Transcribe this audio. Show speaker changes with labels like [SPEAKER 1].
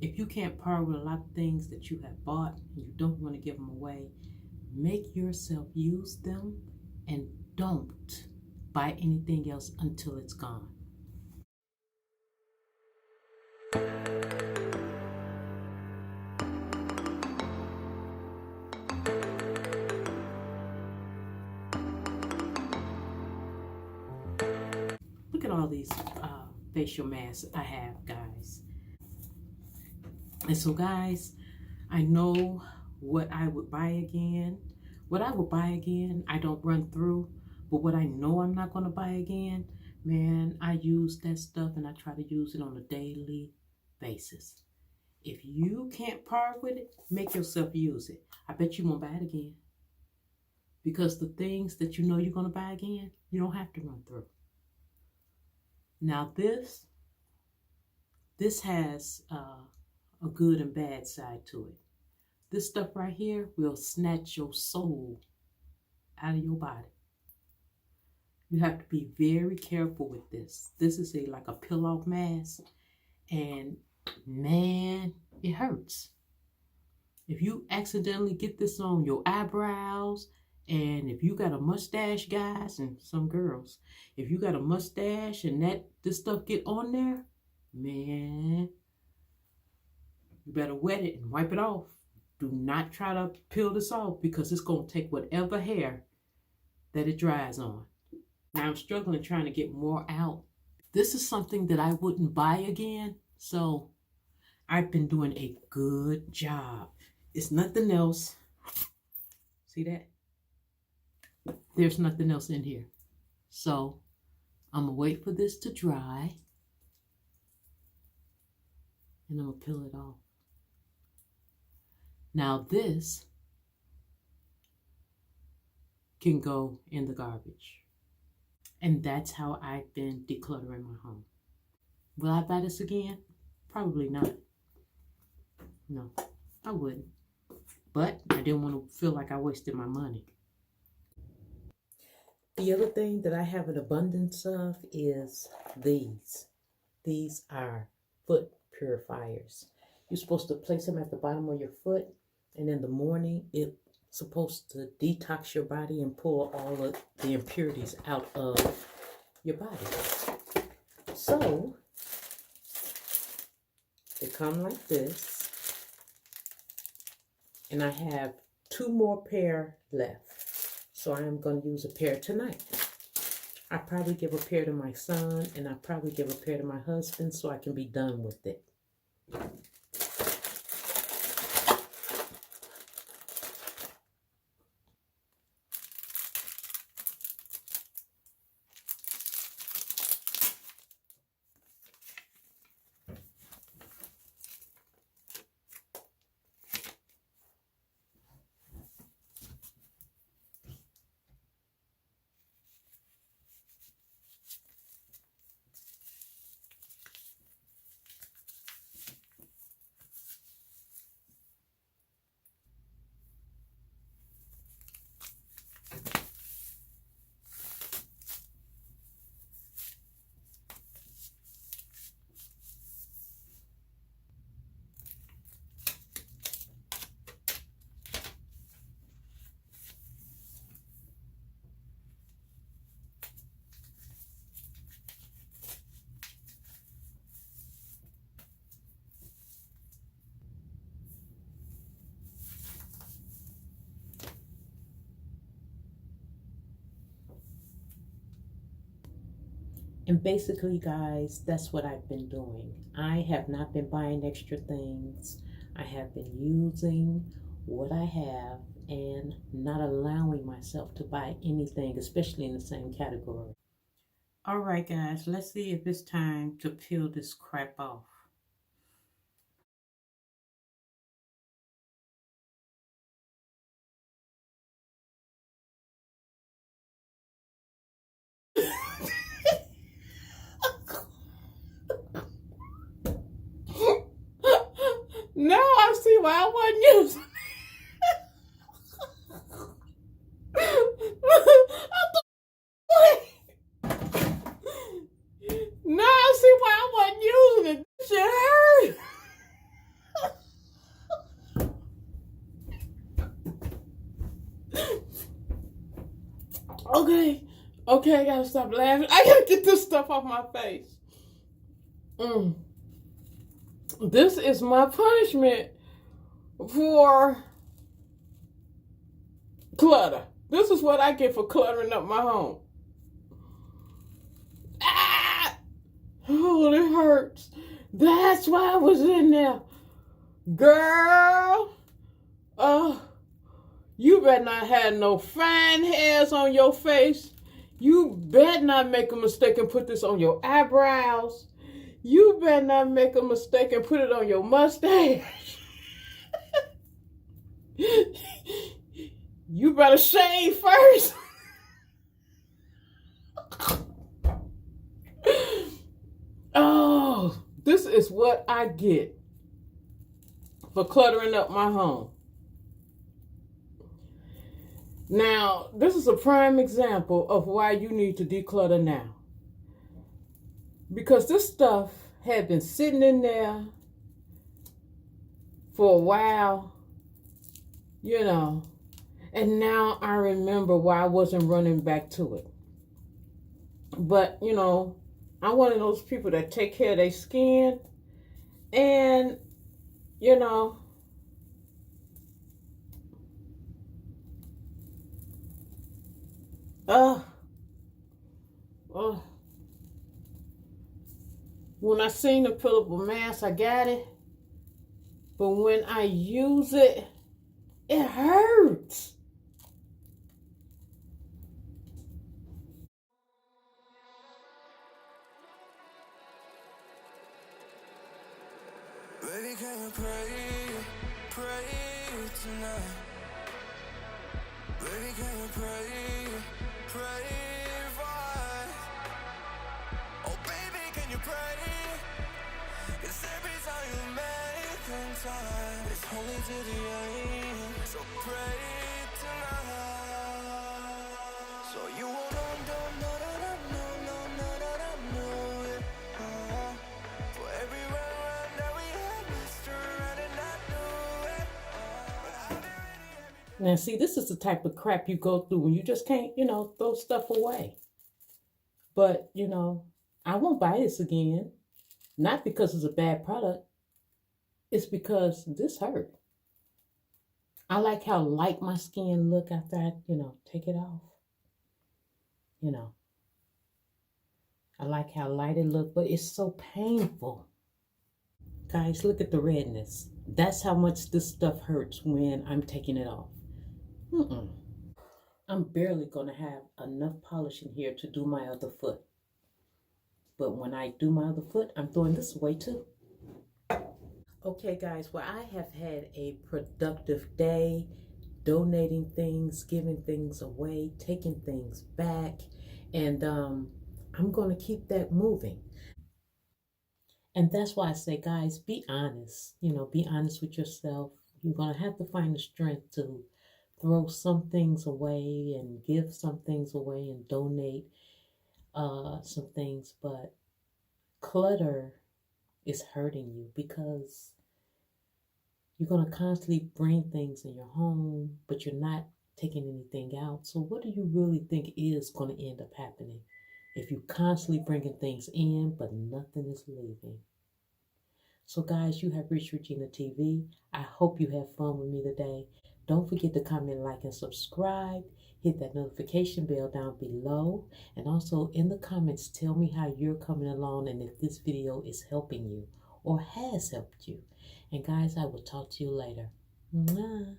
[SPEAKER 1] If you can't part with a lot of things that you have bought and you don't want to give them away, make yourself use them and don't buy anything else until it's gone. Look at all these facial masks I have, guys. And so, guys, I know what I would buy again. What I would buy again, I don't run through. But what I know I'm not going to buy again, man, I use that stuff and I try to use it on a daily basis. If you can't part with it, make yourself use it. I bet you won't buy it again. Because the things that you know you're going to buy again, you don't have to run through. Now this has a good and bad side to it. This stuff right here will snatch your soul out of your body. You have to be very careful with this. This is like a peel-off mask, and man, it hurts. If you accidentally get this on your eyebrows, and if you got a mustache, guys, and some girls, if you got a mustache and this stuff get on there, man, you better wet it and wipe it off. Do not try to peel this off because it's going to take whatever hair that it dries on. Now I'm struggling trying to get more out. This is something that I wouldn't buy again, so I've been doing a good job. It's nothing else. See that? There's nothing else in here. So I'm going to wait for this to dry. And I'm going to peel it off. Now this can go in the garbage. And that's how I've been decluttering my home. Will I buy this again? Probably not. No, I wouldn't. But I didn't want to feel like I wasted my money. The other thing that I have an abundance of is these. These are foot purifiers. You're supposed to place them at the bottom of your foot, and in the morning it's supposed to detox your body and pull all of the impurities out of your body. So they come like this, and I have 2 more pair left. So I am going to use a pair tonight. I probably give a pair to my son, and I probably give a pair to my husband so I can be done with it. And basically, guys, that's what I've been doing. I have not been buying extra things. I have been using what I have and not allowing myself to buy anything, especially in the same category. All right, guys, let's see if it's time to peel this crap off. Now I see why I wasn't using it. Now I see why I wasn't using it. Shit hurt.
[SPEAKER 2] Okay, okay, I gotta stop laughing. I gotta get this stuff off my face. This is my punishment for clutter. This is what I get for cluttering up my home. Ah! Oh, it hurts. That's why I was in there. Girl, you better not have no fine hairs on your face. You better not make a mistake and put this on your eyebrows. You better not make a mistake and put it on your mustache. You better shave first. Oh, this is what I get for cluttering up my home. Now, this is a prime example of why you need to declutter now. Because this stuff had been sitting in there for a while, you know, and now I remember why I wasn't running back to it. But, you know, I'm one of those people that take care of their skin, and, you know, when I seen the fillable mask, I got it. But when I use it, it hurts. Baby, can you pray tonight? Baby, can you pray for us? Oh, baby, can you pray? 'Cause every time you make time, it's only to the end. So pray tonight. So you won't know it. For every run that we had, Mr. Right, and I knew it. But I've been ready. Now, see, this is the type of crap you go through when you just can't, you know, throw stuff away. But, you know, I won't buy this again. Not because it's a bad product. It's because this hurt. I like how light my skin look after I, you know, take it off. You know. I like how light it look, but it's so painful. Guys, look at the redness. That's how much this stuff hurts when I'm taking it off. I'm barely going to have enough polish in here to do my other foot. But when I do my other foot, I'm throwing this away too. Okay, guys, well, I have had a productive day, donating things, giving things away, taking things back, and I'm going to keep that moving. And that's why I say, guys, be honest. You know, be honest with yourself. You're going to have to find the strength to throw some things away and give some things away and donate some things. But clutter is hurting you because you're going to constantly bring things in your home, but you're not taking anything out. So what do you really think is going to end up happening if you constantly bringing things in, but nothing is leaving? So guys, you have reached Regina TV. I hope you have fun with me today. Don't forget to comment, like, and subscribe. Hit that notification bell down below. And also in the comments, tell me how you're coming along and if this video is helping you or has helped you. And guys, I will talk to you later. Mwah.